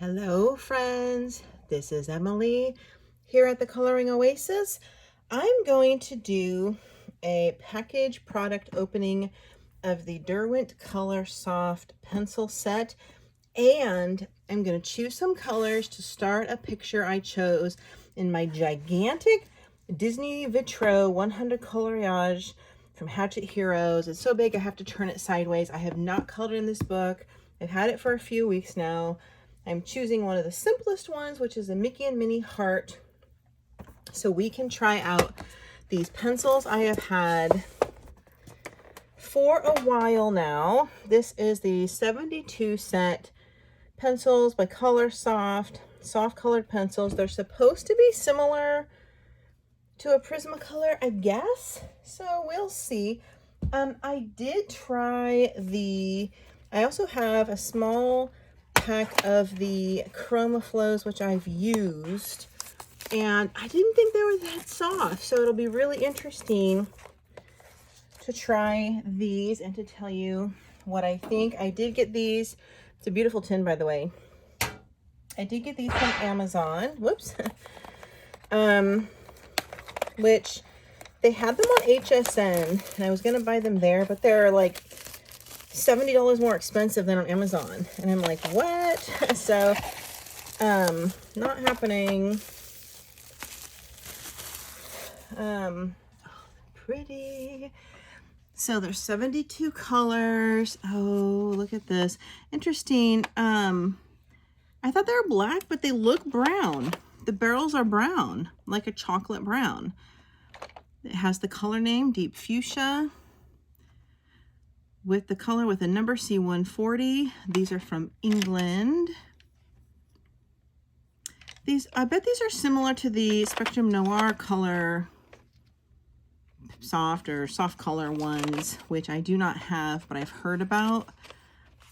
Hello friends, this is Emily here at the Coloring Oasis. I'm going to do a package product opening of the Derwent Coloursoft pencil set, and I'm going to choose some colors to start a picture I chose in my gigantic Disney Vitraux 100 coloriage from Hatchet Heroes. It's so big I have to turn it sideways. I have not colored in this book. I've had it for a few weeks now. I'm choosing one of the simplest ones, which is a Mickey and Minnie heart, so we can try out these pencils I have had for a while now. This is the 72 set pencils by Coloursoft, soft colored pencils. They're supposed to be similar to a Prismacolor, I guess, so we'll see. I did try I also have a small pack of the Chroma Flows, which I've used, and I didn't think they were that soft, so it'll be really interesting to try these and to tell you what I think. I did get these. It's a beautiful tin, by the way. I did get these from Amazon. Whoops. Which they had them on HSN, and I was gonna buy them there, but they're like $70 more expensive than on Amazon, and I'm like, what? So not happening. Oh, pretty. So there's 72 colors. Oh, look at this. Interesting. I thought they were black, but they look brown. The barrels are brown, like a chocolate brown. It has the color name, Deep Fuchsia, with the color with a number C140. These are from England. I bet these are similar to the Spectrum Noir color soft color ones, which I do not have, but I've heard about.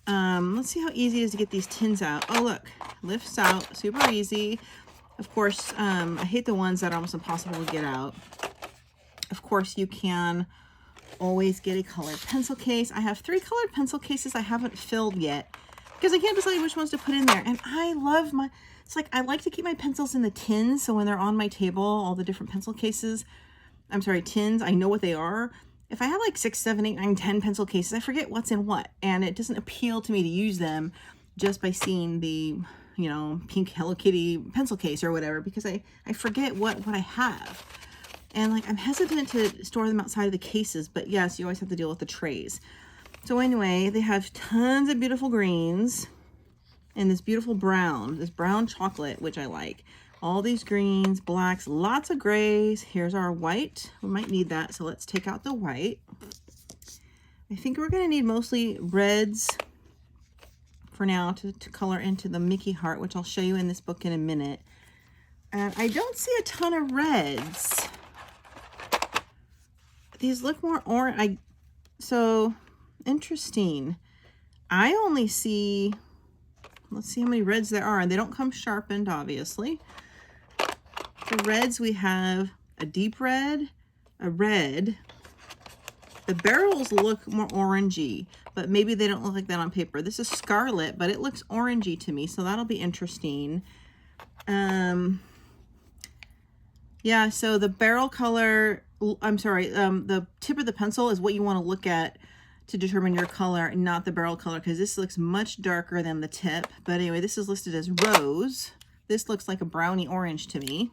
Let's see how easy it is to get these tins out. Oh, look, lifts out, super easy. Of course, I hate the ones that are almost impossible to get out. Of course, you can always get a colored pencil case. I have 3 colored pencil cases I haven't filled yet because I can't decide which ones to put in there. And I love it's like I like to keep my pencils in the tins, so when they're on my table, all the different pencil cases, tins, I know what they are. If I have like 6, 7, 8, 9, 10 pencil cases, I forget what's in what, and it doesn't appeal to me to use them just by seeing the, pink Hello Kitty pencil case or whatever, because I forget what I have. And like, I'm hesitant to store them outside of the cases, but yes, you always have to deal with the trays. So anyway, they have tons of beautiful greens and this beautiful brown, this brown chocolate, which I like. All these greens, blacks, lots of grays. Here's our white. We might need that, so let's take out the white. I think we're gonna need mostly reds for now to color into the Mickey heart, which I'll show you in this book in a minute. And I don't see a ton of reds. These look more orange. So interesting. I only see, let's see how many reds there are. And they don't come sharpened, obviously. For reds, we have a deep red, a red. The barrels look more orangey, but maybe they don't look like that on paper. This is scarlet, but it looks orangey to me, so that'll be interesting. Yeah, so the barrel color, the tip of the pencil is what you want to look at to determine your color, not the barrel color, because this looks much darker than the tip. But anyway, this is listed as rose. This looks like a brownie orange to me.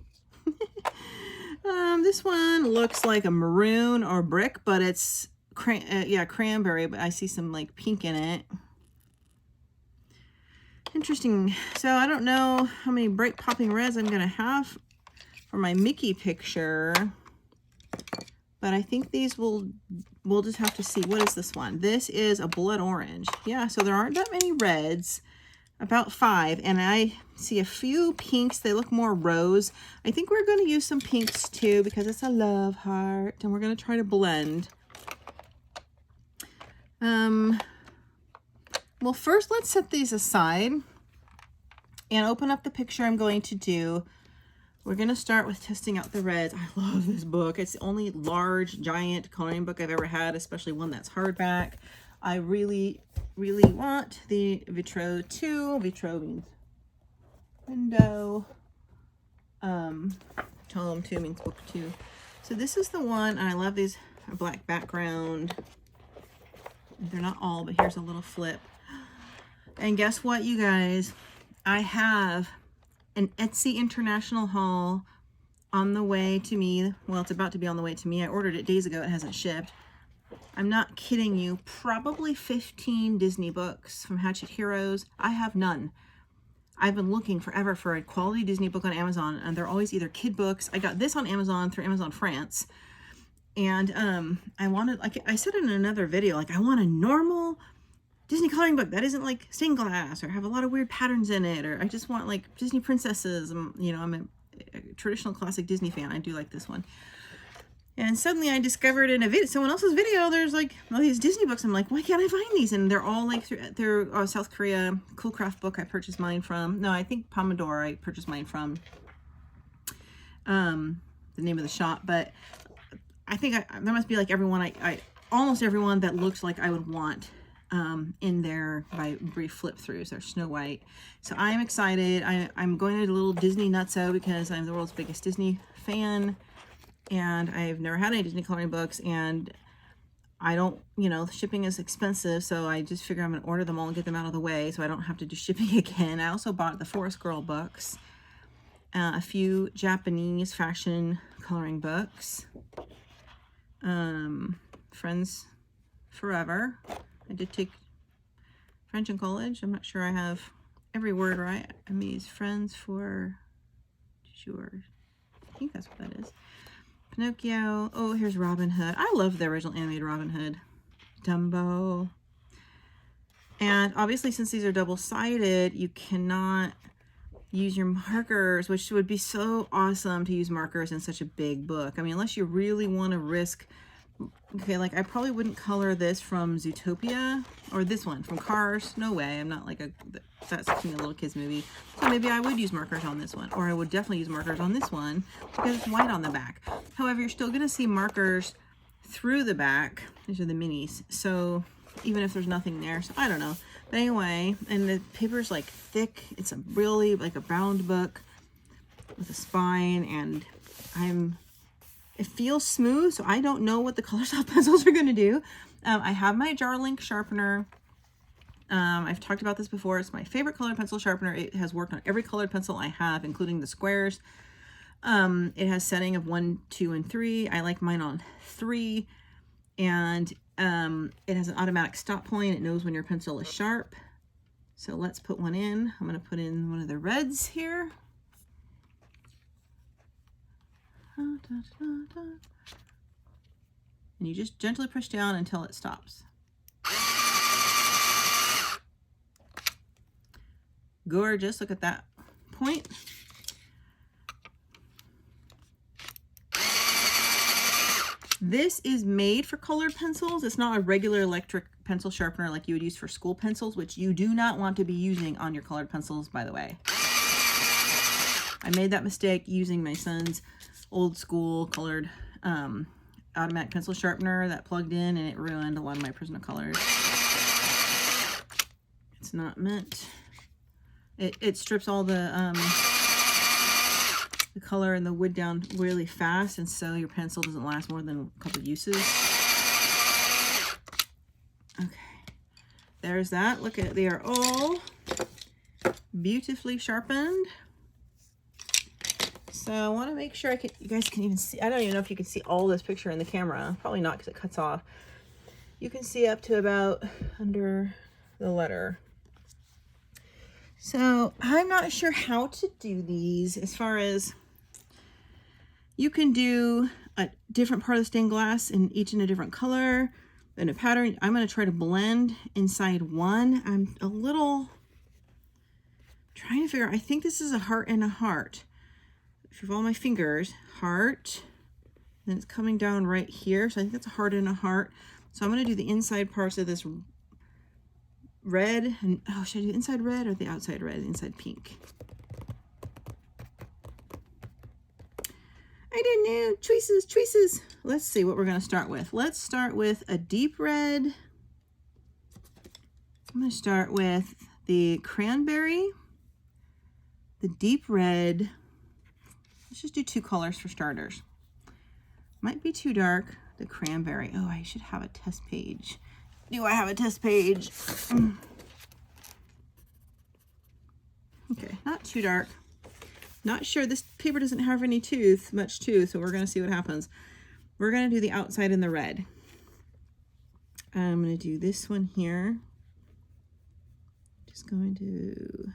This one looks like a maroon or brick, but it's cranberry, but I see some like pink in it. Interesting. So I don't know how many bright popping reds I'm gonna have for my Mickey picture, but I think these we'll just have to see. What is this one? This is a blood orange. Yeah, so there aren't that many reds, about 5, and I see a few pinks. They look more rose. I think we're going to use some pinks too because it's a love heart, and we're going to try to blend. Well, first let's set these aside and open up the picture I'm going to do. We're going to start with testing out the reds. I love this book. It's the only large, giant coloring book I've ever had, especially one that's hardback. I really, really want the Vitraux 2. Vitraux means window. Tome 2 means book 2. So this is the one, and I love these black background. They're not all, but here's a little flip. And guess what, you guys? I have an Etsy international haul on the way to me. Well, it's about to be on the way to me. I ordered it days ago. It hasn't shipped. I'm not kidding you. Probably 15 Disney books from Hatchet Heroes. I have none. I've been looking forever for a quality Disney book on Amazon, and they're always either kid books. I got this on Amazon through Amazon France. And I wanted, like I said in another video, like I want a normal Disney coloring book that isn't like stained glass or have a lot of weird patterns in it, or I just want like Disney princesses. You know, I'm a traditional classic Disney fan. I do like this one. And suddenly I discovered in a video, someone else's video, there's like all these Disney books. I'm like, why can't I find these? And they're all like they're South Korea. Cool Craft book I purchased mine from. No, I think Pomodoro I purchased mine from. The name of the shop, but I think there must be like everyone almost everyone that looks like I would want in there by brief flip throughs. They're Snow White. So I'm excited. I'm going to a little Disney nutso because I'm the world's biggest Disney fan. And I've never had any Disney coloring books, and I don't, you know, shipping is expensive, so I just figure I'm going to order them all and get them out of the way so I don't have to do shipping again. I also bought the Forest Girl books, a few Japanese fashion coloring books, Friends Forever. I did take French in college. I'm not sure I have every word right. I mean, Friends for Sure. I think that's what that is. Pinocchio. Oh, here's Robin Hood. I love the original animated Robin Hood. Dumbo. And obviously, since these are double-sided, you cannot use your markers, which would be so awesome to use markers in such a big book. I mean, unless you really want to risk... Okay, like I probably wouldn't color this from Zootopia, or this one from Cars. No way. I'm not like that's a little kids movie. So maybe I would use markers on this one, or I would definitely use markers on this one because it's white on the back. However, you're still going to see markers through the back. These are the minis. So even if there's nothing there, so I don't know. But anyway, and the paper's like thick. It's a really like a bound book with a spine, and it feels smooth, so I don't know what the Coloursoft pencils are going to do. I have my Jar Link sharpener. I've talked about this before. It's my favorite colored pencil sharpener. It has worked on every colored pencil I have, including the squares. It has setting of 1, 2, and 3. I like mine on 3. And it has an automatic stop point. It knows when your pencil is sharp. So let's put one in. I'm going to put in one of the reds here. And you just gently push down until it stops. Gorgeous. Look at that point. This is made for colored pencils. It's not a regular electric pencil sharpener like you would use for school pencils, which you do not want to be using on your colored pencils, by the way. I made that mistake using my son's old school colored automatic pencil sharpener that plugged in, and it ruined a lot of my Prismacolors. It's not meant. It strips all the color and the wood down really fast, and so your pencil doesn't last more than a couple of uses. Okay, there's that. Look at, they are all beautifully sharpened. So I want to make sure you guys can even see. I don't even know if you can see all this picture in the camera. Probably not, because it cuts off. You can see up to about under the letter. So I'm not sure how to do these, as far as you can do a different part of the stained glass in each in a different color and a pattern. I'm going to try to blend inside one. I'm a little trying to figure out, I think this is a heart and a heart. If you follow my fingers, heart, then it's coming down right here. So I think that's a heart and a heart. So I'm going to do the inside parts of this red. And oh, should I do the inside red or the outside red? The inside pink. I don't know. Choices, choices. Let's see what we're going to start with. Let's start with a deep red. I'm going to start with the cranberry. the deep red. Let's just do 2 colors for starters. Might be too dark. The cranberry. Oh, I should have a test page. Do I have a test page? Okay, not too dark. Not sure. This paper doesn't have any much tooth, so we're going to see what happens. We're going to do the outside in the red. I'm going to do this one here. Just going to...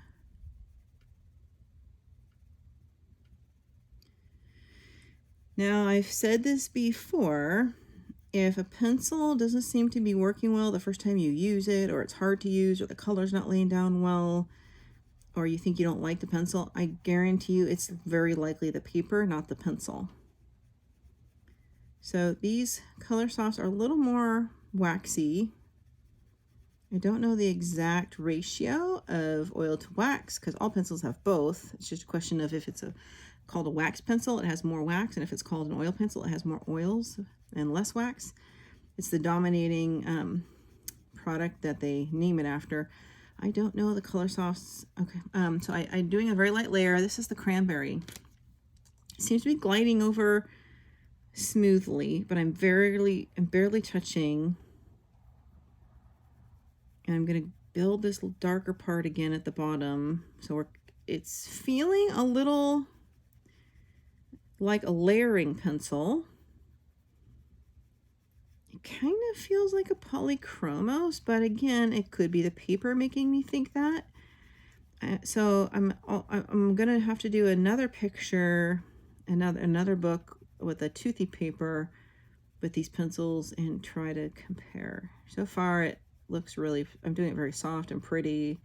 Now, I've said this before, if a pencil doesn't seem to be working well the first time you use it, or it's hard to use, or the color's not laying down well, or you think you don't like the pencil, I guarantee you it's very likely the paper, not the pencil. So these Colorsofts are a little more waxy. I don't know the exact ratio of oil to wax because all pencils have both. It's just a question of if it's called a wax pencil, it has more wax, and if it's called an oil pencil, it has more oils and less wax. It's the dominating product that they name it after. I don't know the Colorsofts. Okay, so I'm doing a very light layer. This is the cranberry. It seems to be gliding over smoothly, but I'm barely touching. And I'm going to build this darker part again at the bottom. So it's feeling a little like a layering pencil. It kind of feels like a polychromos, but again, it could be the paper making me think that. So I'm gonna have to do another picture, another book with a toothy paper with these pencils and try to compare. So far, it looks really. I'm doing it very soft and pretty. I'm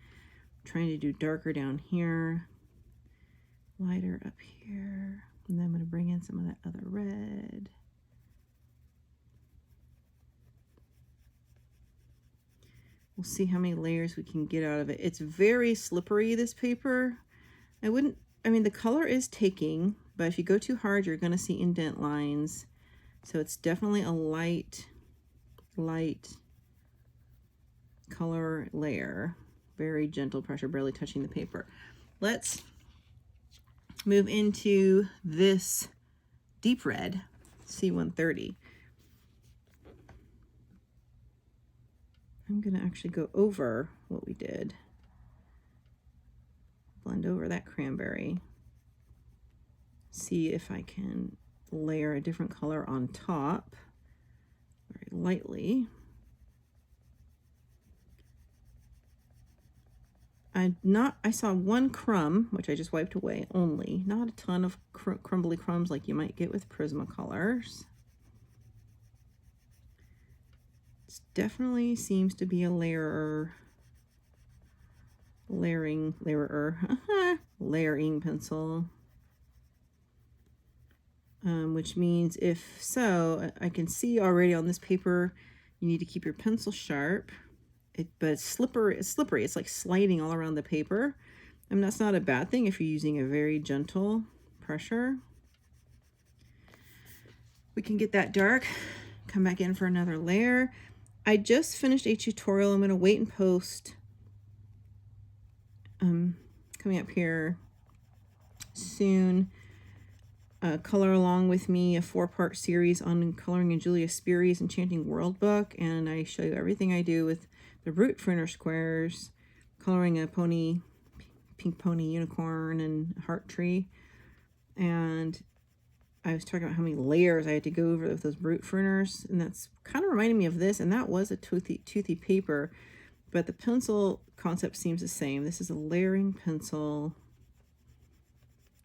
trying to do darker down here, lighter up here. And then I'm going to bring in some of that other red. We'll see how many layers we can get out of it. It's very slippery, this paper. I mean, the color is taking, but if you go too hard, you're going to see indent lines. So it's definitely a light color layer. Very gentle pressure, barely touching the paper. Let's move into this deep red, C130. I'm going to actually go over what we did. Blend over that cranberry. See if I can layer a different color on top very lightly. I saw one crumb, which I just wiped away only. Not a ton of crumbly crumbs like you might get with Prismacolors. It definitely seems to be a layering pencil. Which means if so, I can see already on this paper, you need to keep your pencil sharp. But it's slippery. It's like sliding all around the paper. And that's not a bad thing if you're using a very gentle pressure. We can get that dark, come back in for another layer. I just finished a tutorial. I'm going to wait and post coming up here soon. Color along with me a 4-part series on coloring in Julia Sperry's Enchanting World book, and I show you everything I do with the root printer squares, coloring a pony, pink pony unicorn and heart tree. And I was talking about how many layers I had to go over with those root printers, and that's kind of reminding me of this, and that was a toothy paper, but the pencil concept seems the same. This is a layering pencil.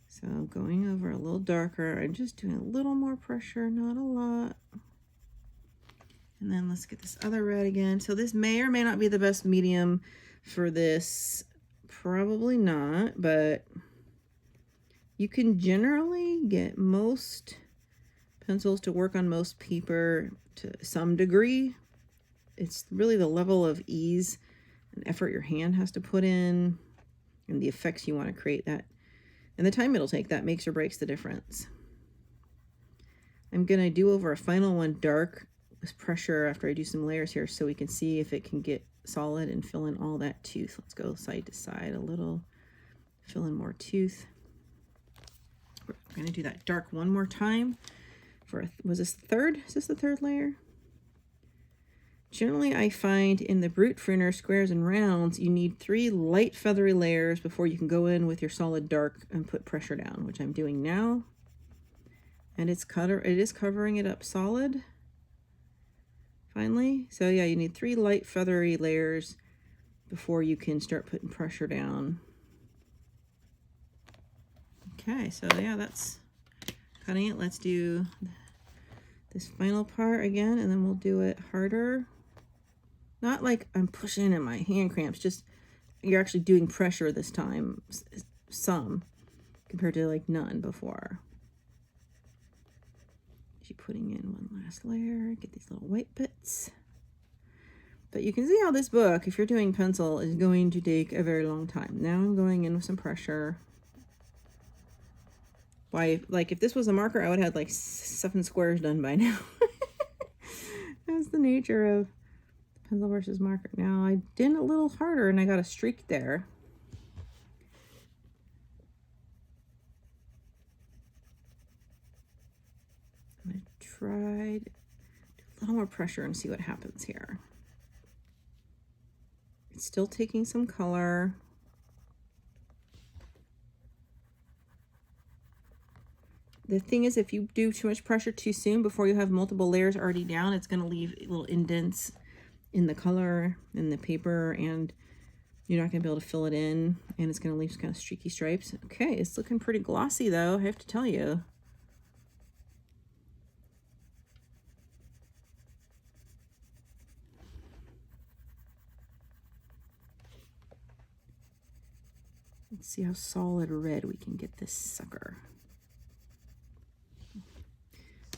So I'm going over a little darker. I'm just doing a little more pressure, not a lot. And then let's get this other red again. So this may or may not be the best medium for this. Probably not, but you can generally get most pencils to work on most paper to some degree. It's really the level of ease and effort your hand has to put in and the effects you want to create that. And the time it'll take, that makes or breaks the difference. I'm going to do over a final one dark with pressure after I do some layers here so we can see if it can get solid and fill in all that tooth. Let's go side to side a little. Fill in more tooth. We're going to do that dark one more time. Was this the third? Is this the third layer? Generally, I find in the Brute Pruner squares and rounds, you need 3 light feathery layers before you can go in with your solid dark and put pressure down, which I'm doing now. And it is covering it up solid. Finally, so yeah, you need 3 light feathery layers before you can start putting pressure down. Okay, so yeah, that's cutting it. Let's do this final part again, and then we'll do it harder. Not like I'm pushing in my hand cramps, just you're actually doing pressure this time, some, compared to like none before. Keep putting in one last layer, get these little white bits. But you can see how this book, if you're doing pencil, is going to take a very long time. Now I'm going in with some pressure. Why, like if this was a marker, I would have had like 7 squares done by now. That's the nature of pencil versus marker. Now I did a little harder and I got a streak there. I'm going to try do a little more pressure and see what happens here. It's still taking some color. The thing is, if you do too much pressure too soon before you have multiple layers already down, it's going to leave little indents in the color, in the paper, and you're not going to be able to fill it in, and it's going to leave kind of streaky stripes. Okay, it's looking pretty glossy though, I have to tell you. Let's see how solid red we can get this sucker.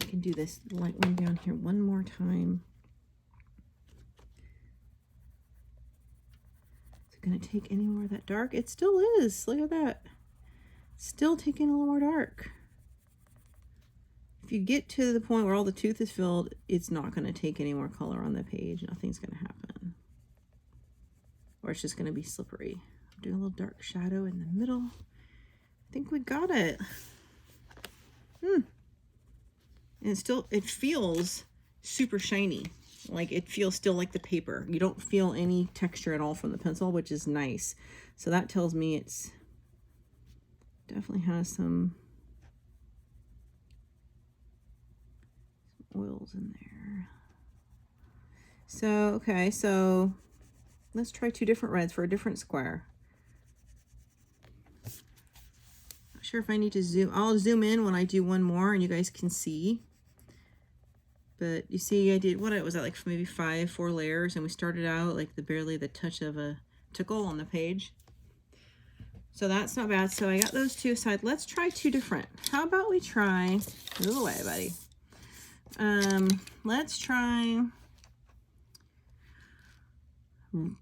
I can do this light one down here one more time. Is it going to take any more of that dark? It still is. Look at that. Still taking a little more dark. If you get to the point where all the tooth is filled, it's not going to take any more color on the page. Nothing's going to happen. Or it's just going to be slippery. Do a little dark shadow in the middle. I think we got it. And it feels super shiny. Like it feels still like the paper. You don't feel any texture at all from the pencil, which is nice. So that tells me it's definitely has some oils in there. So, okay, so let's try 2 different reds for a different square. Not sure if I need to zoom. I'll zoom in when I do one more and you guys can see. But you see, I did, what was that, like maybe 4 layers, and we started out like barely the touch of a tickle on the page. So that's not bad. So I got those 2 aside. Let's try 2 different. How about we try, move away, buddy. Let's try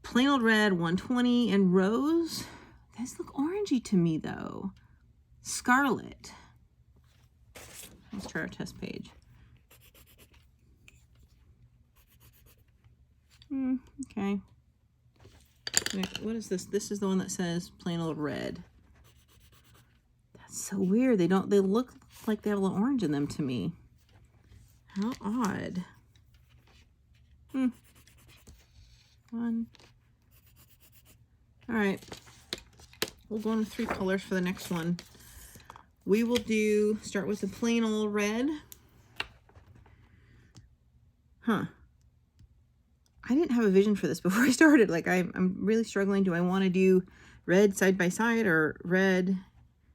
plain old red 120 and rose. These look orangey to me though. Scarlet. Let's try our test page. Okay. What is this? This is the one that says plain old red. That's so weird. They look like they have a little orange in them to me. How odd. One. All right. We'll go on with 3 colors for the next one. We will start with the plain old red. I didn't have a vision for this before I started. Like I'm really struggling. Do I want to do red side by side or red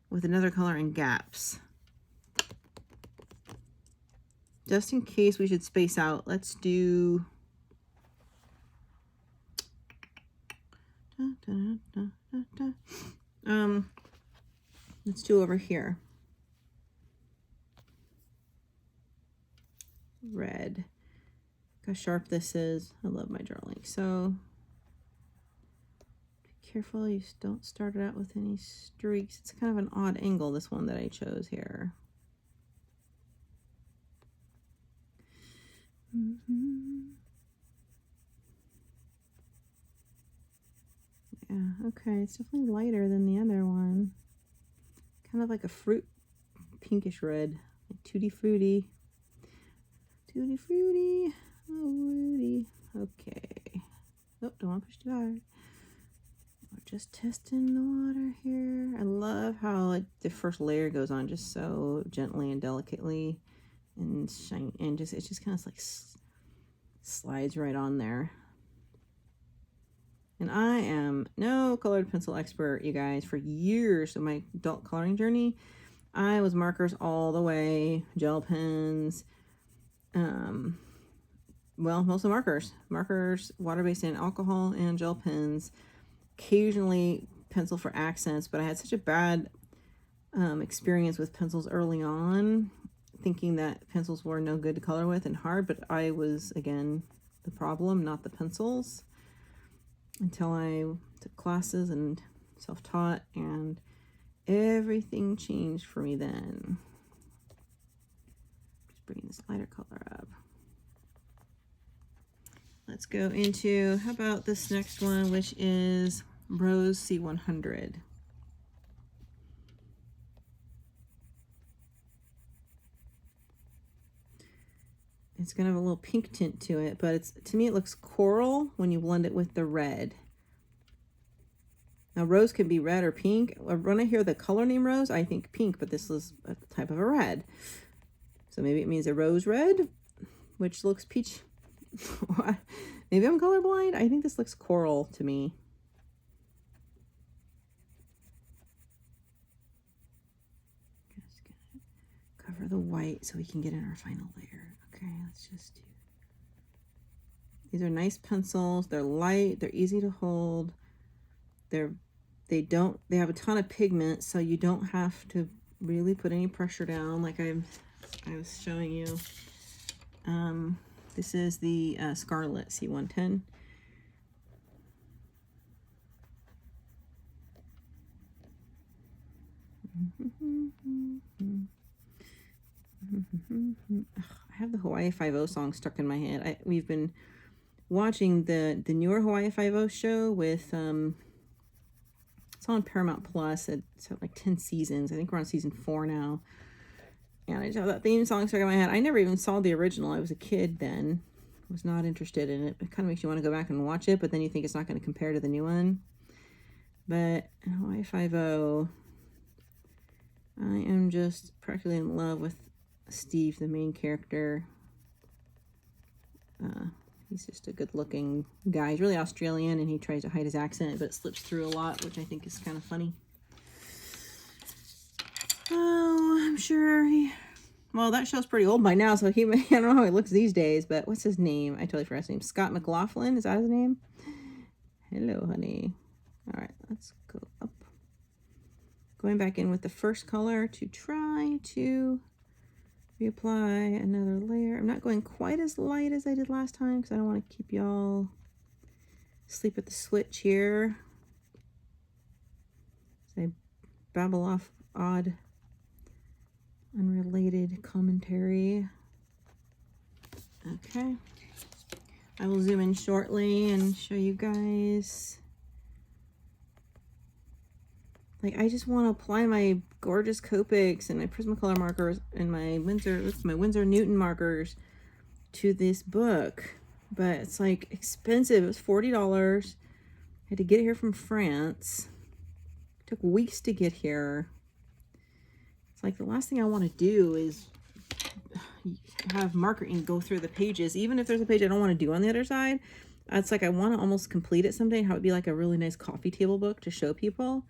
with another color in gaps? Just in case we should space out, let's do let's do over here. Red. Look how sharp this is. I love my drawing. So be careful you don't start it out with any streaks. It's kind of an odd angle, this one that I chose here. Yeah, okay, it's definitely lighter than the other one. kind of like a fruit, pinkish red, like Tutti Frutti. Tutti Frutti, oh Rudy. Okay. Oh, don't want to push too hard. We're just testing the water here. I love how like the first layer goes on just so gently and delicately, and shine, and just it just kind of like slides right on there. And I am no colored pencil expert, you guys. For years of my adult coloring journey, I was markers all the way, gel pens, well, mostly markers, water-based and alcohol, and gel pens, occasionally pencil for accents. But I had such a bad experience with pencils early on, thinking that pencils were no good to color with and hard, but I was, again, the problem, not the pencils, until I took classes and self-taught, and everything changed for me then. Just bringing this lighter color up. Let's go into, how about this next one, which is Rose C100. It's gonna have a little pink tint to it, but it's, to me it looks coral when you blend it with the red. Now rose can be red or pink. When I hear the color name rose, I think pink, but this is a type of a red. So maybe it means a rose red, which looks peach. Maybe I'm colorblind. I think this looks coral to me. Just gonna cover the white so we can get in our final layer. Okay, let's just do. These are nice pencils. They're light. They're easy to hold. They have a ton of pigment, so you don't have to really put any pressure down, like I was showing you. This is the Scarlet C110. I have the Hawaii Five-0 song stuck in my head. We've been watching the newer Hawaii Five-0 show with it's on Paramount Plus. It's like 10 seasons. I think we're on season 4 now. And I just have that theme song stuck in my head. I never even saw the original. I was a kid then. I was not interested in it. It kind of makes you want to go back and watch it, but then you think it's not going to compare to the new one. But Hawaii Five-0, I am just practically in love with Steve, the main character. He's just a good-looking guy. He's really Australian, and he tries to hide his accent, but it slips through a lot, which I think is kind of funny. Oh, I'm sure well, that show's pretty old by now, so I don't know how he looks these days, but what's his name? I totally forgot his name. Scott McLaughlin, is that his name? Hello, honey. All right, let's go up. Going back in with the first color to try to reapply another layer. I'm not going quite as light as I did last time because I don't want to keep y'all asleep at the switch here. So I babble off odd, unrelated commentary. Okay. I will zoom in shortly and show you guys. Like, I just want to apply my gorgeous Copics and my Prismacolor markers and my Winsor Newton markers to this book. But it's like expensive. It was $40. I had to get it here from France. It took weeks to get here. It's like the last thing I want to do is have marker ink go through the pages, even if there's a page I don't want to do on the other side. It's like I want to almost complete it someday, how it'd be like a really nice coffee table book to show people.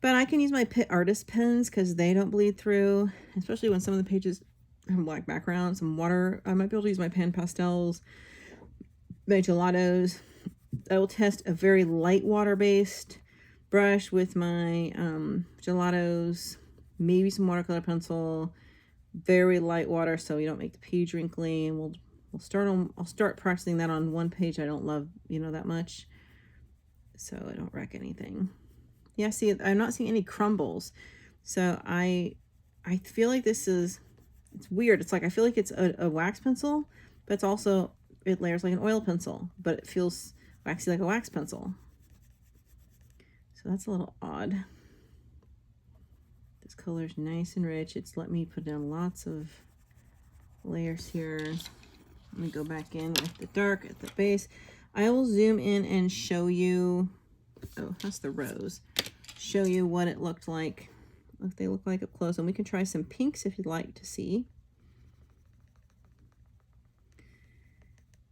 But I can use my Pitt Artist pens because they don't bleed through, especially when some of the pages have a black background, some water. I might be able to use my pan pastels, my gelatos. I will test a very light water-based brush with my gelatos, maybe some watercolor pencil, very light water so you don't make the page wrinkly. And I'll start practicing that on one page I don't love, that much, so I don't wreck anything. Yeah, see, I'm not seeing any crumbles. So I feel like it's weird. It's like, I feel like it's a wax pencil, but it's also, it layers like an oil pencil, but it feels waxy like a wax pencil. So that's a little odd. This color's nice and rich. It's let me put down lots of layers here. Let me go back in with the dark at the base. I will zoom in and show you, oh, that's the rose. Show you what it looked like, what they look like up close. And we can try some pinks if you'd like to see.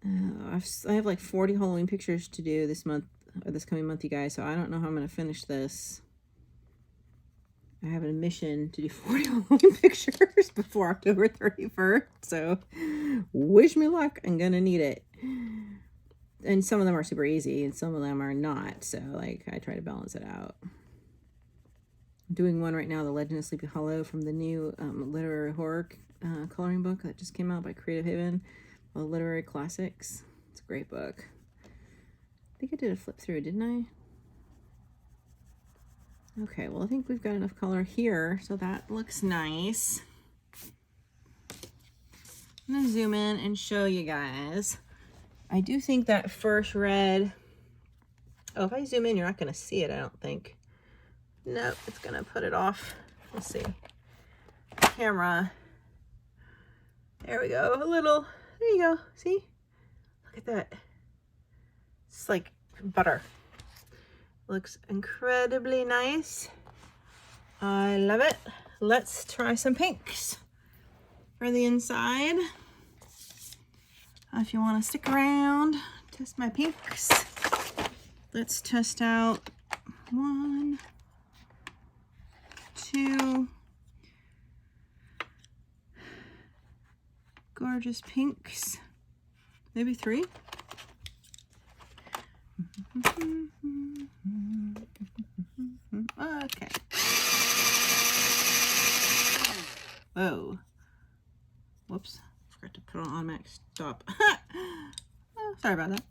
I have like 40 Halloween pictures to do this month, or this coming month, you guys. So I don't know how I'm going to finish this. I have a mission to do 40 Halloween pictures before October 31st. So wish me luck. I'm going to need it. And some of them are super easy and some of them are not. So like I try to balance it out. I'm doing one right now, The Legend of Sleepy Hollow, from the new literary horror coloring book that just came out by Creative Haven. Literary Classics. It's a great book. I think I did a flip through, didn't I? Okay, well, I think we've got enough color here, so that looks nice. I'm gonna zoom in and show you guys. I do think that first red, oh, if I zoom in, you're not gonna see it, I don't think. Nope, it's gonna put it off. Let's see. Camera. There we go, a little. There you go. See? Look at that. It's like butter. Looks incredibly nice. I love it. Let's try some pinks for the inside. If you want to stick around, test my pinks. Let's test out 1, 2. Gorgeous pinks. Maybe 3. Okay. Whoa. Whoops. Forgot to put on automatic stop. Oh, sorry about that.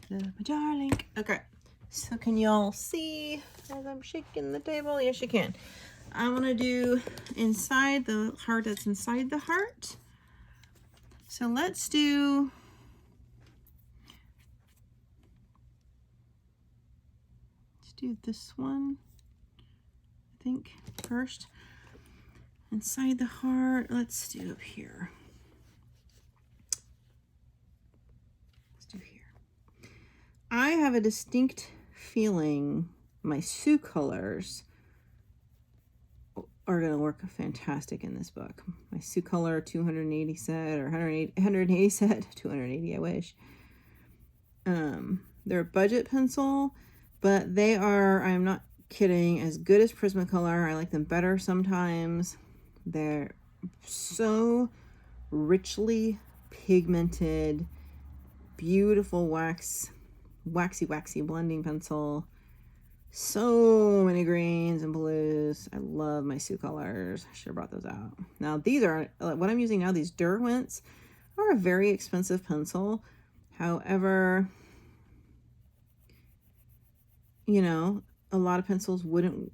My darling. Okay. So can y'all see as I'm shaking the table? Yes, you can. I want to do inside the heart that's inside the heart. So let's do this one, I think, first. Inside the heart, let's do up here. Let's do here. I have a distinct feeling my Sioux colors are going to work fantastic in this book. My Sioux color 280 set, or 180 set, 280 I wish. They're a budget pencil, but they are, I'm not kidding, as good as Prismacolor. I like them better sometimes. They're so richly pigmented, beautiful waxy blending pencil. So many greens and blues. I love my Sioux colors. I should have brought those out. Now these are, what I'm using now, these Derwents are a very expensive pencil. However, you know, a lot of pencils wouldn't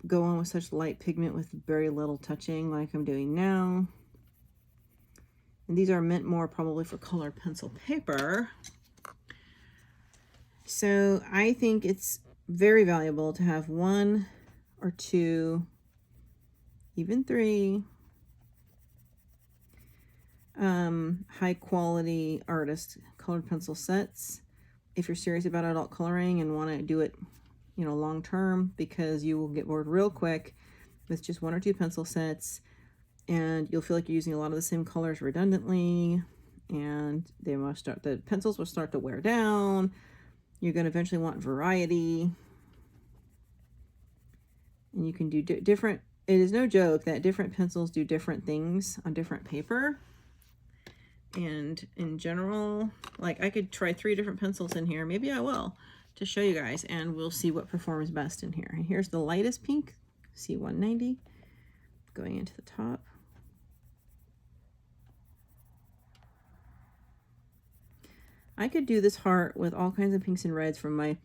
go on with such light pigment with very little touching like I'm doing now. And these are meant more probably for colored pencil paper. So I think it's very valuable to have 1 or 2, even 3 high quality artist colored pencil sets if you're serious about adult coloring and want to do it, you know, long term, because you will get bored real quick with just 1 or 2 pencil sets, and you'll feel like you're using a lot of the same colors redundantly, and the pencils will start to wear down. You're going to eventually want variety, and you can do different. It is no joke that different pencils do different things on different paper. And in general, like I could try 3 different pencils in here. Maybe I will, to show you guys, and we'll see what performs best in here. And here's the lightest pink, C190, going into the top. I could do this heart with all kinds of pinks and reds from my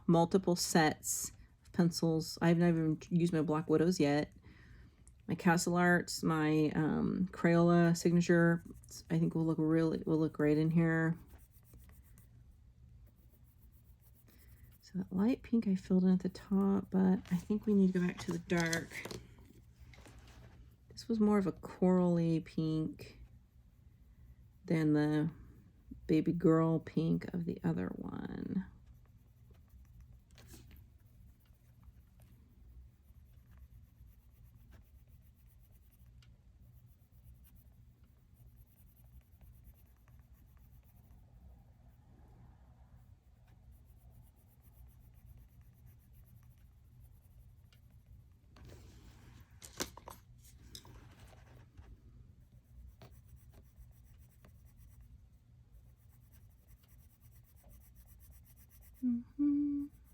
multiple sets of pencils. I haven't even used my Black Widows yet. My Castle Arts, my Crayola signature I think will look great in here. So that light pink I filled in at the top, but I think we need to go back to the dark. This was more of a corally pink than the baby girl pink of the other one.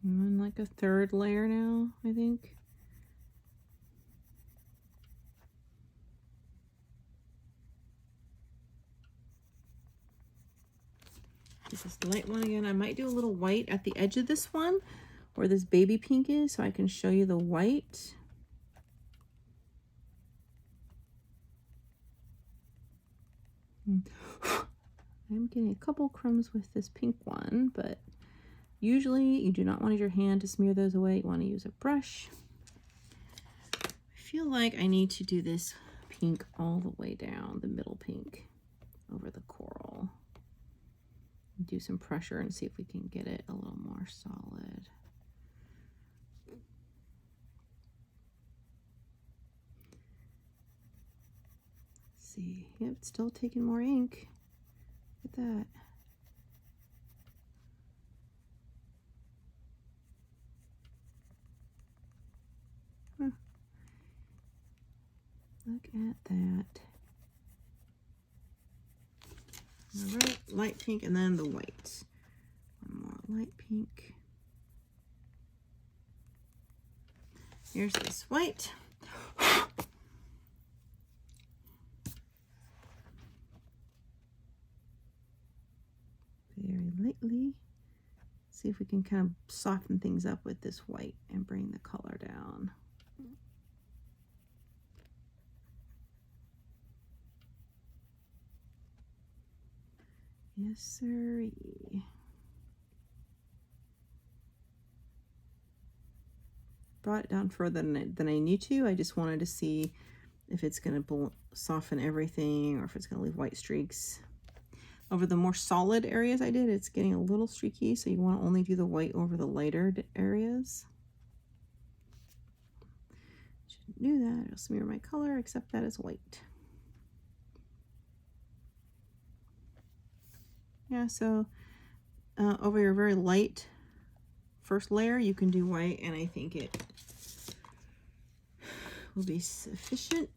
I'm on like a third layer now, I think. This is the light one again. I might do a little white at the edge of this one where this baby pink is, so I can show you the white. I'm getting a couple crumbs with this pink one, but usually you do not want your hand to smear those away. You want to use a brush. I feel like I need to do this pink all the way down, the middle pink over the coral. Do some pressure and see if we can get it a little more solid. Let's see, yep, it's still taking more ink. Look at that. Huh. Look at that. All right, light pink and then the white. One more light pink. Here's this white. Very lightly. See if we can kind of soften things up with this white and bring the color down. Yes, sirree. Brought it down further than I need to. I just wanted to see if it's going to soften everything or if it's going to leave white streaks. Over the more solid areas I did, it's getting a little streaky, so you want to only do the white over the lighter areas. Shouldn't do that. I'll smear my color, except that it's white. Yeah, so over your very light first layer, you can do white, and I think it will be sufficient.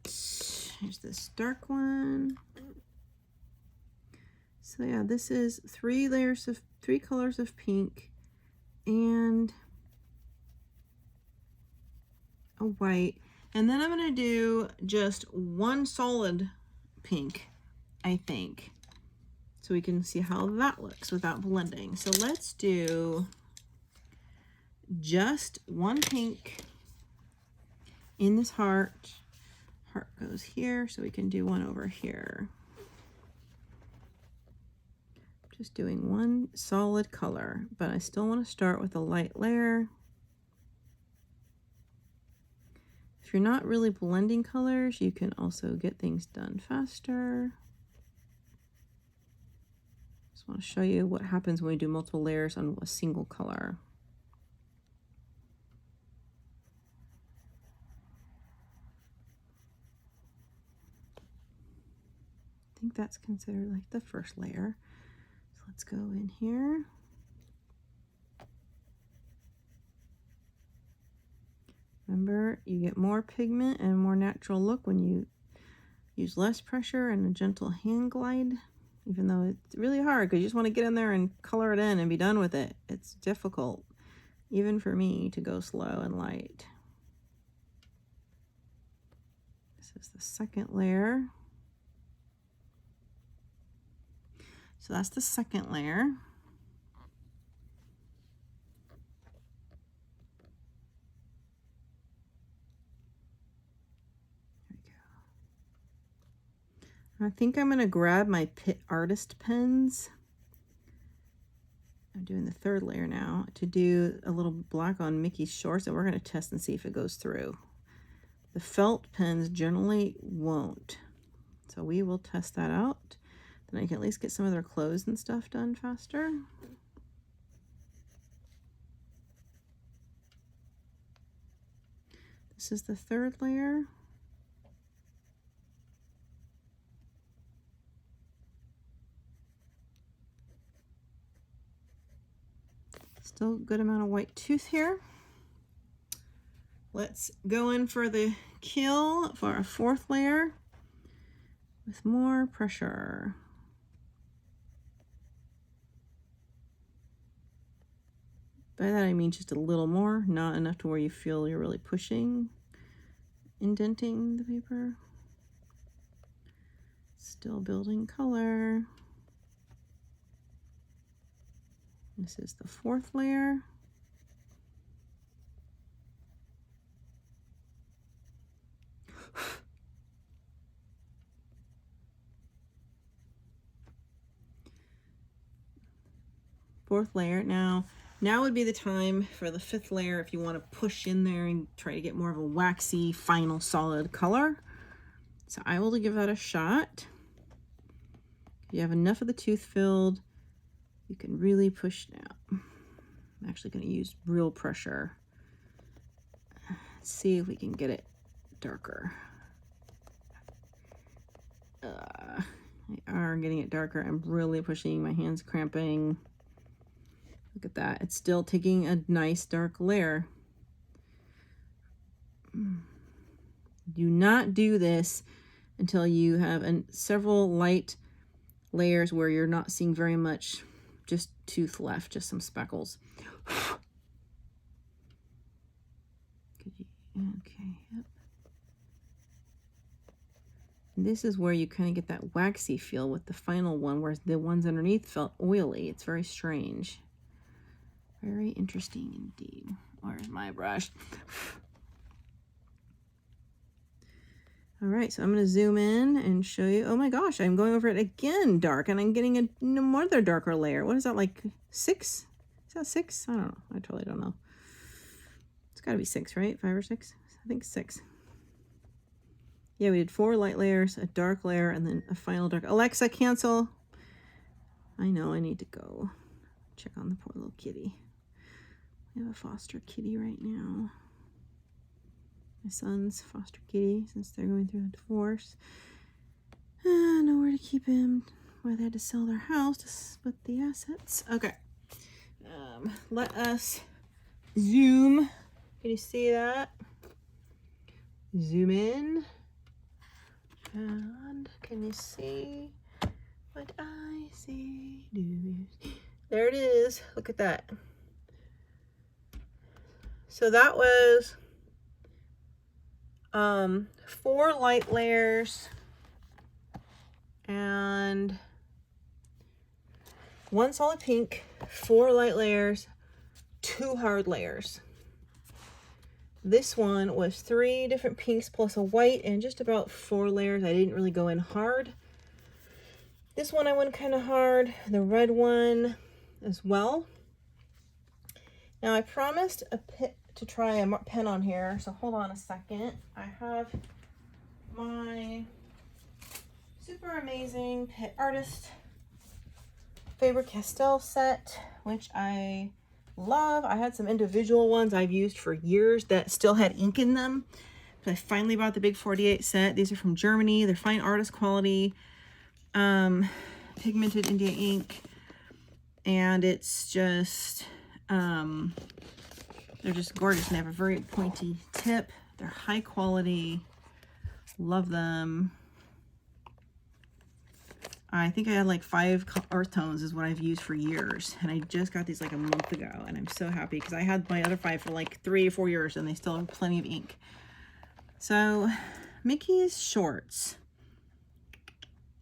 Here's this dark one. So yeah, this is three colors of pink and a white. And then I'm gonna do just one solid pink, I think, so we can see how that looks without blending. So let's do just one pink in this heart. Heart goes here, so we can do one over here. Just doing one solid color, but I still want to start with a light layer. If you're not really blending colors, you can also get things done faster. Just want to show you what happens when we do multiple layers on a single color. I think that's considered like the first layer. So let's go in here. Remember, you get more pigment and more natural look when you use less pressure and a gentle hand glide, even though it's really hard because you just want to get in there and color it in and be done with it. It's difficult, even for me, to go slow and light. This is the second layer. So that's the second layer. There we go. I think I'm going to grab my Pitt Artist pens. I'm doing the third layer now to do a little black on Mickey's shorts, and we're going to test and see if it goes through. The felt pens generally won't, so we will test that out. Then I can at least get some of their clothes and stuff done faster. This is the third layer. Still a good amount of white tooth here. Let's go in for the kill for our fourth layer with more pressure. By that I mean just a little more, not enough to where you feel you're really pushing, indenting the paper. Still building color. This is the fourth layer. Fourth layer. Now would be the time for the fifth layer if you want to push in there and try to get more of a waxy, final, solid color. So I will give that a shot. If you have enough of the tooth filled, you can really push now. I'm actually going to use real pressure. Let's see if we can get it darker. We are getting it darker. I'm really pushing, my hands cramping. Look at that. It's still taking a nice dark layer. Do not do this until you have several light layers where you're not seeing very much, just tooth left, just some speckles. Okay, yep. This is where you kind of get that waxy feel with the final one, whereas the ones underneath felt oily. It's very strange. Very interesting indeed. Where's my brush? All right, so I'm going to zoom in and show you. Oh my gosh, I'm going over it again dark, and I'm getting another darker layer. What is that, like 6? Is that 6? I don't know. I totally don't know. It's got to be 6, right? 5 or 6? I think 6. Yeah, we did 4 light layers, a dark layer, and then a final dark. Alexa, cancel. I know I need to go check on the poor little kitty. We have a foster kitty right now. My son's foster kitty, since they're going through a divorce. Nowhere to keep him. Why they had to sell their house to split the assets. Okay. Let us zoom. Can you see that? Zoom in. And can you see what I see? There it is. Look at that. So that was 4 light layers and 1 solid pink, 4 light layers, 2 hard layers. This one was 3 different pinks plus a white and just about 4 layers. I didn't really go in hard. This one I went kind of hard, the red one as well. Now I promised to try a pen on here, so hold on a second. I have my super amazing Pitt Artist Faber Castell set, which I love. I had some individual ones I've used for years that still had ink in them, but I finally bought the big 48 set. These are from Germany. They're fine artist quality, pigmented India ink, and it's just they're just gorgeous, and they have a very pointy tip. They're high quality. Love them. I think I had like 5 earth tones is what I've used for years, and I just got these like a month ago, and I'm so happy because I had my other 5 for like 3 or 4 years, and they still have plenty of ink. So Mickey's shorts.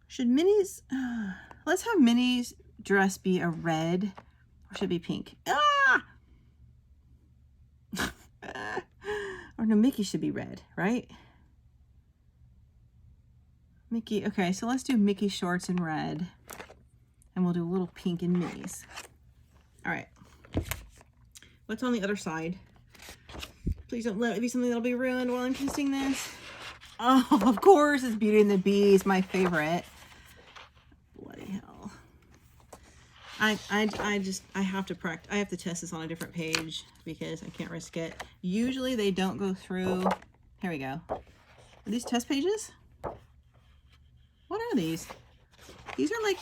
Should Minnie's let's have Minnie's dress be a red, or should it be pink? Or no, Mickey should be red, right? Mickey. Okay, so let's do Mickey shorts in red. And we'll do a little pink in minis. All right. What's on the other side? Please don't let it be something that'll be ruined while I'm testing this. Oh, of course, it's Beauty and the Beast, my favorite. Bloody hell. I have to practice. I have to test this on a different page because I can't risk it. Usually they don't go through. Here we go. Are these test pages? What are these? These are like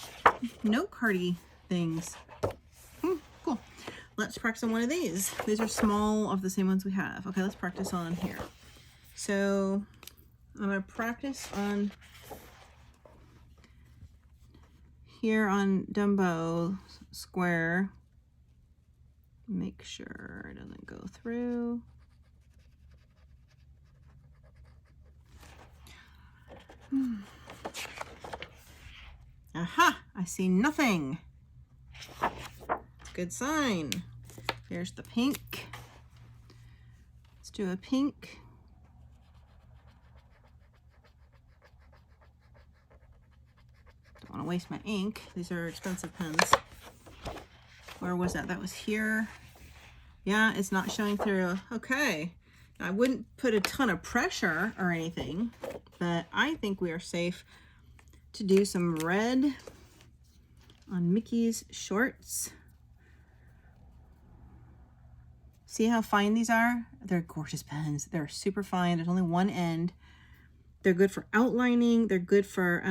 note cardy things. Cool. Let's practice on one of these. These are small of the same ones we have. Okay, let's practice on here. So I'm going to practice on here on Dumbo square. Make sure it doesn't go through. Aha! I see nothing. Good sign. Here's the pink. Let's do a pink. Don't want to waste my ink. These are expensive pens. Where was that? That was here. Yeah, it's not showing through. Okay. I wouldn't put a ton of pressure or anything, but I think we are safe to do some red on Mickey's shorts. See how fine these are? They're gorgeous pens. They're super fine. There's only one end. They're good for outlining. They're good for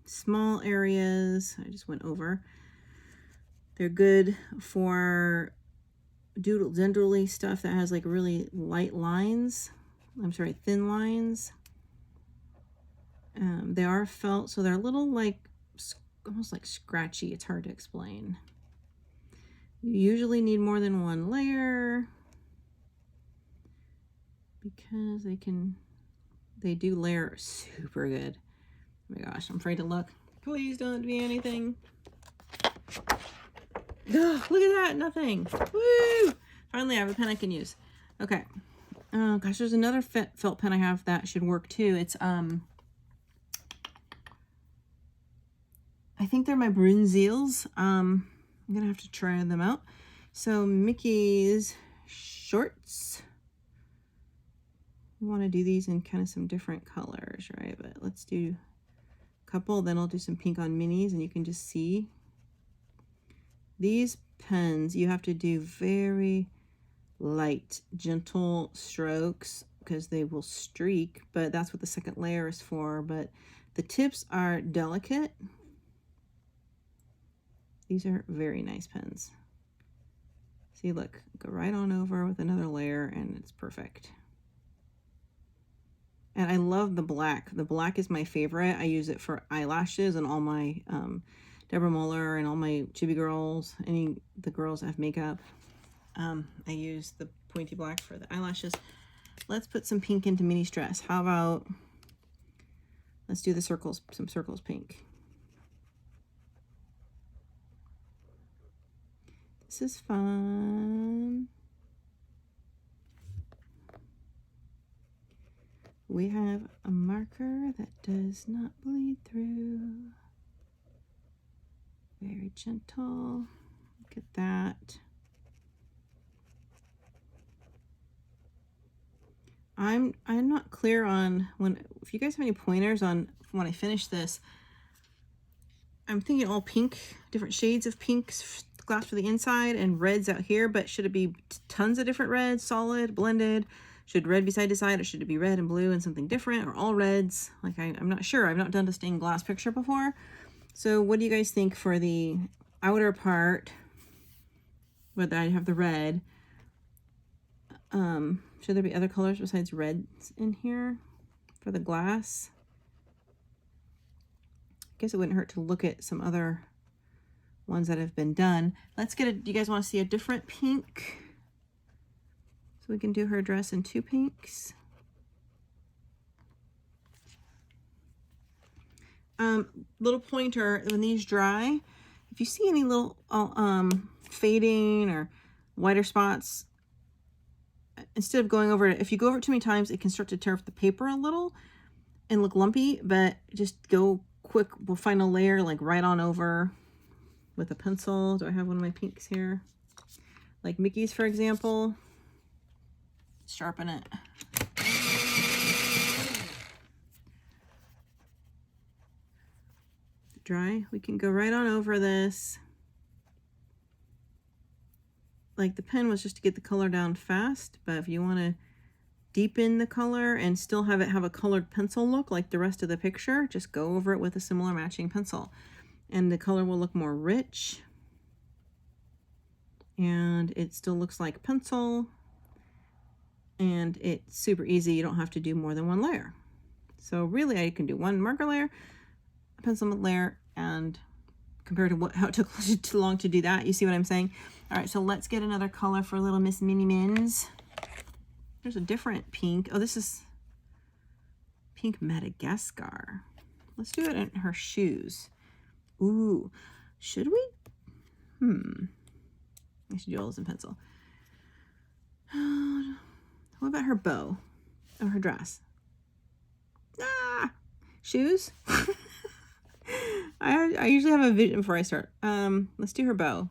small areas. I just went over. They're good for doodly stuff that has like really light lines. I'm sorry, thin lines. They are felt, so they're a little like, almost like scratchy. It's hard to explain. You usually need more than one layer because they do layer super good. Oh my gosh, I'm afraid to look. Please don't be anything. Ugh, look at that, nothing. Woo! Finally, I have a pen I can use. Okay. Oh gosh, there's another felt pen I have that should work too. It's I think they're my Brunzils. I'm gonna have to try them out. So Mickey's shorts. We want to do these in kind of some different colors, right? But let's do a couple, then I'll do some pink on minis, and you can just see these pens. You have to do very light, gentle strokes because they will streak, but that's what the second layer is for. But the tips are delicate. These are very nice pens. See, look, go right on over with another layer and it's perfect. And I love the black. The black is my favorite. I use it for eyelashes and all my Deborah Muller and all my chibi girls, the girls that have makeup. I use the pointy black for the eyelashes. Let's put some pink into mini stress. How about, let's do the circles, some circles pink. This is fun. We have a marker that does not bleed through. Very gentle. Look at that. I'm not clear on if you guys have any pointers on when I finish this. I'm thinking all pink, different shades of pinks, glass for the inside and reds out here, but should it be tons of different reds, solid, blended? Should red be side to side, or should it be red and blue and something different, or all reds? Like I'm not sure. I've not done a stained glass picture before. So what do you guys think for the outer part, whether I have the red? Should there be other colors besides reds in here for the glass? I guess it wouldn't hurt to look at some other ones that have been done. Let's get do you guys want to see a different pink? So we can do her dress in two pinks. Little pointer, when these dry, if you see any little fading or whiter spots, instead of going over it, if you go over it too many times, it can start to tear up the paper a little. and look lumpy, but just go quick. We'll find a layer like right on over with a pencil. Do I have one of my pinks here? Like Mickey's, for example. Sharpen it. Dry. We can go right on over this. Like the pen was just to get the color down fast, but if you want to deepen the color and still have it have a colored pencil look like the rest of the picture, just go over it with a similar matching pencil. And the color will look more rich. And it still looks like pencil. And it's super easy. You don't have to do more than one layer. So really I can do one marker layer, a pencil layer, and compared to how it took too long to do that. You see what I'm saying? All right, so let's get another color for little Miss Minnie Mins. There's a different pink. Oh, this is pink Madagascar. Let's do it in her shoes. Ooh, should we? I should do all this in pencil. What about her bow? Or her dress? Ah, shoes? I usually have a vision before I start. Let's do her bow.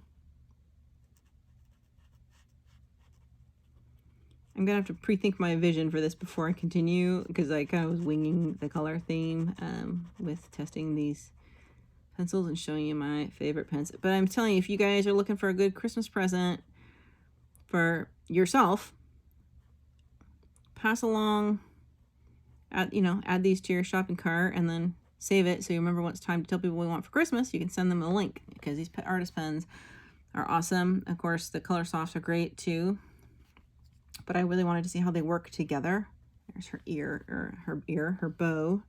I'm gonna have to pre-think my vision for this before I continue, because I kind of was winging the color theme with testing these pencils and showing you my favorite pens. But I'm telling you, if you guys are looking for a good Christmas present for yourself, pass along, add these to your shopping cart and then save it so you remember when it's time to tell people what you want for Christmas. You can send them a link, because these artist pens are awesome. Of course, the Colorsofts are great too, but I really wanted to see how they work together. There's her her bow.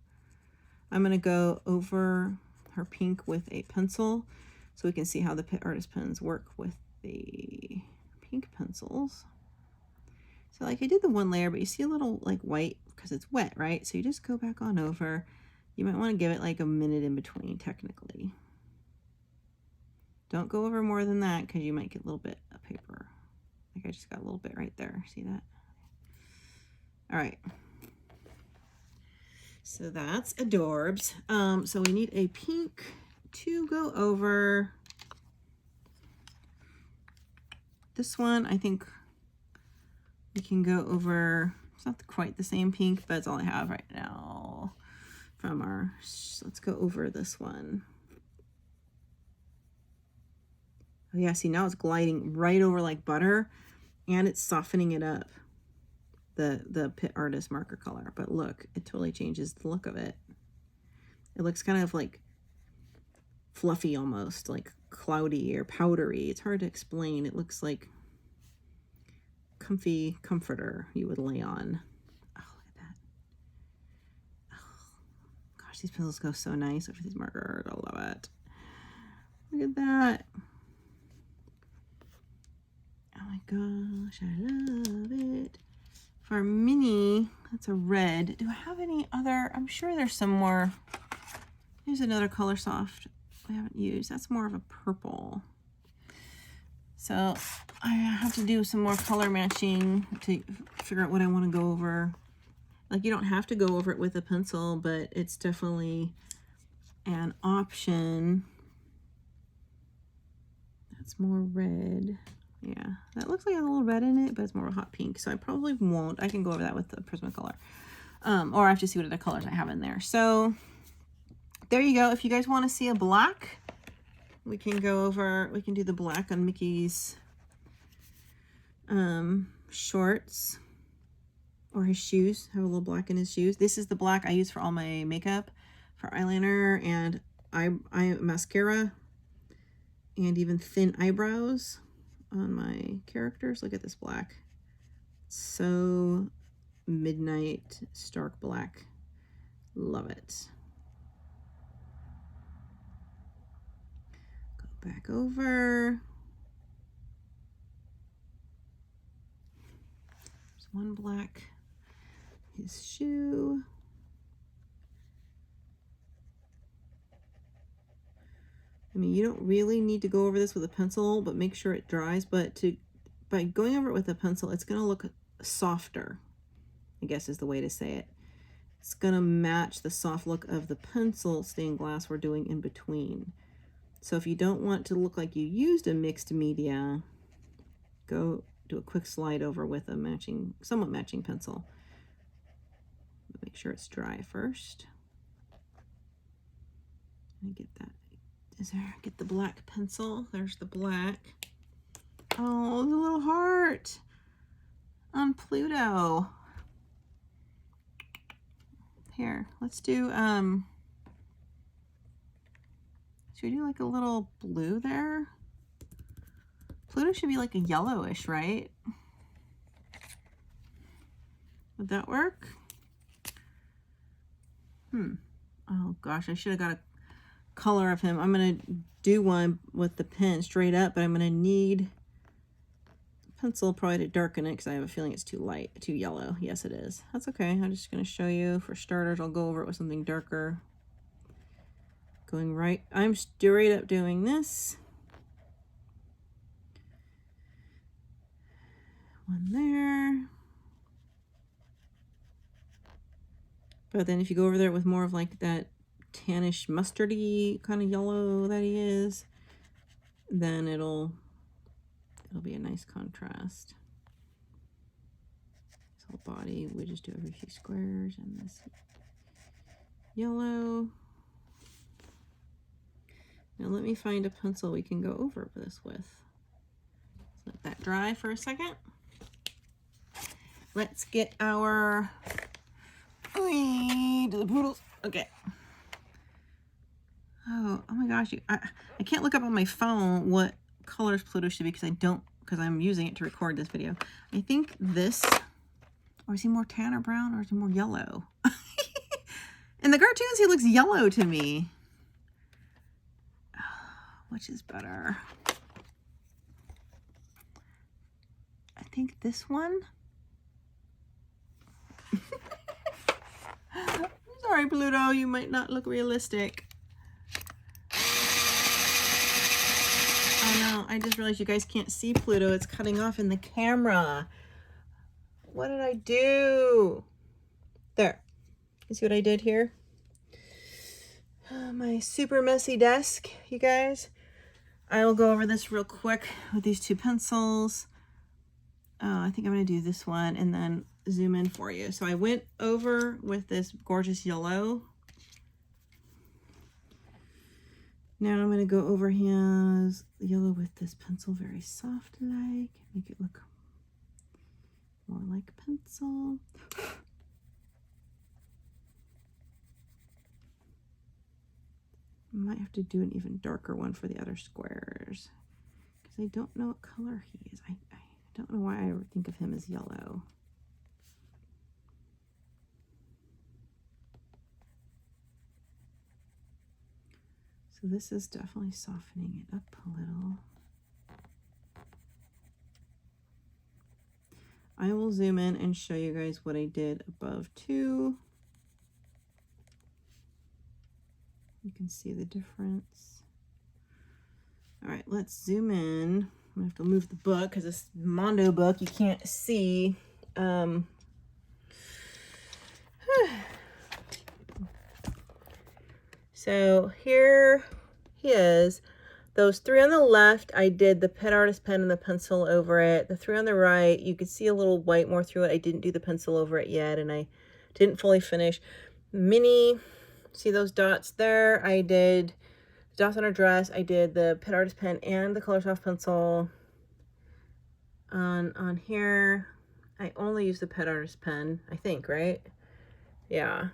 I'm going to go over her pink with a pencil so we can see how the Pitt artist pens work with the pink pencils. So like I did the one layer, but you see a little like white because it's wet, right? So you just go back on over. You might want to give it like a minute in between technically. Don't go over more than that because you might get a little bit of paper. Like I just got a little bit right there. See that? All right. So that's adorbs. So we need a pink to go over this one. I think we can go over, it's not quite the same pink, but it's all I have right now from our, let's go over this one. Oh yeah, see now it's gliding right over like butter and it's softening it up, the Pitt Artist marker color. But look, it totally changes the look of it. It looks kind of like fluffy almost, like cloudy or powdery. It's hard to explain. It looks like comfy comforter you would lay on. Oh, look at that. Oh, gosh, these pencils go so nice over these markers. I love it. Look at that. Oh my gosh, I love it. For Minnie, that's a red. Do I have any other? I'm sure there's some more. Here's another Coloursoft I haven't used. That's more of a purple. So I have to do some more color matching to figure out what I want to go over. Like you don't have to go over it with a pencil, but it's definitely an option. That's more red. Yeah, that looks like a little red in it, but it's more of a hot pink. So I probably won't. I can go over that with the Prismacolor. Or I have to see what other colors I have in there. So there you go. If you guys want to see a black, we can go over, we can do the black on Mickey's shorts or his shoes. Have a little black in his shoes. This is the black I use for all my makeup, for eyeliner and eye mascara, and even thin eyebrows on my characters. Look at this black. So midnight stark black. Love it. Go back over. There's one black. His shoe. I mean, you don't really need to go over this with a pencil, but make sure it dries. But by going over it with a pencil, it's going to look softer, I guess is the way to say it. it's gonna match the soft look of the pencil stained glass we're doing in between. So if you don't want to look like you used a mixed media, go do a quick slide over with a matching, somewhat matching pencil. Make sure it's dry first. Let me get that. Get the black pencil. There's the black. Oh, the little heart on Pluto. Here, let's do, should we do like a little blue there? Pluto should be like a yellowish, right? Would that work? Oh gosh, I should have got a color of him. I'm gonna do one with the pen straight up, but I'm gonna need pencil probably to darken it because I have a feeling it's too light, too yellow. Yes, it is. That's okay. I'm just going to show you. For starters, I'll go over it with something darker. Going right. I'm straight up doing this. One there. But then if you go over there with more of like that tannish mustardy kind of yellow that he is, then it'll be a nice contrast. This whole body, we just do every few squares, and this yellow. Now let me find a pencil we can go over this with. Let that dry for a second. Let's get our, do the poodles. Okay. Oh my gosh, I can't look up on my phone what colors Pluto should be because I'm using it to record this video. I think this, or is he more tan or brown, or is he more yellow? In the cartoons, he looks yellow to me. Which is better? I think this one. Sorry, Pluto, you might not look realistic. I know, I just realized you guys can't see Pluto. It's cutting off in the camera. What did I do? There. You see what I did here? My super messy desk, you guys. I will go over this real quick with these two pencils. I think I'm going to do this one and then zoom in for you. So I went over with this gorgeous yellow. Now I'm going to go over his yellow with this pencil, very soft like, make it look more like pencil. Might have to do an even darker one for the other squares because I don't know what color he is. I don't know why I think of him as yellow. So this is definitely softening it up a little. I will zoom in and show you guys what I did above too. You can see the difference. All right, let's zoom in. I'm gonna have to move the book because this Mondo book you can't see. So here he is. Those three on the left, I did the Pet Artist pen and the pencil over it. The three on the right, you could see a little white more through it. I didn't do the pencil over it yet, and I didn't fully finish. Minnie, see those dots there? I did dots on her dress. I did the Pet Artist pen and the Coloursoft pencil. On here, I only used the Pet Artist pen, I think, right? Yeah.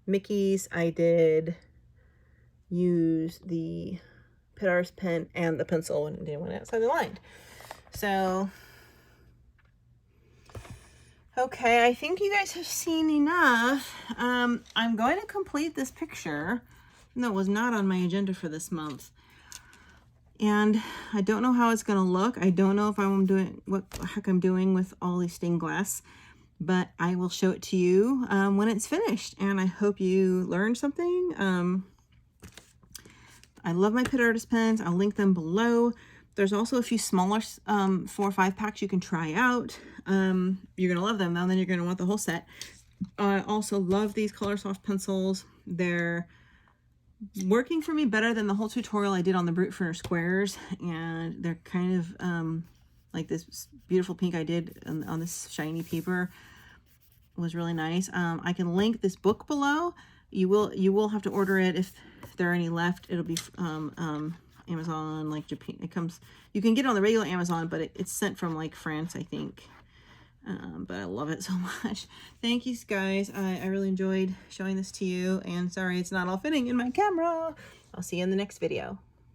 Mickey's, I did use the Pet Artist pen and the pencil when it went outside the line. So, okay, I think you guys have seen enough. I'm going to complete this picture. That was not on my agenda for this month. And I don't know how it's going to look. I don't know if I'm doing what the heck I'm doing with all these stained glass, but I will show it to you when it's finished. And I hope you learned something. I love my Pit Artist pens. I'll link them below. There's also a few smaller 4 or 5 packs you can try out. You're going to love them, though, and then you're going to want the whole set. I also love these Coloursoft pencils. They're working for me better than the whole tutorial I did on the Brute Printer squares, and they're kind of like this beautiful pink I did on this shiny paper was really nice. I can link this book below. You will have to order it if there are any left. It'll be Amazon, like Japan. It comes, you can get it on the regular Amazon, but it's sent from like France, I think. But I love it so much. Thank you guys. I really enjoyed showing this to you, and sorry it's not all fitting in my camera. I'll see you in the next video.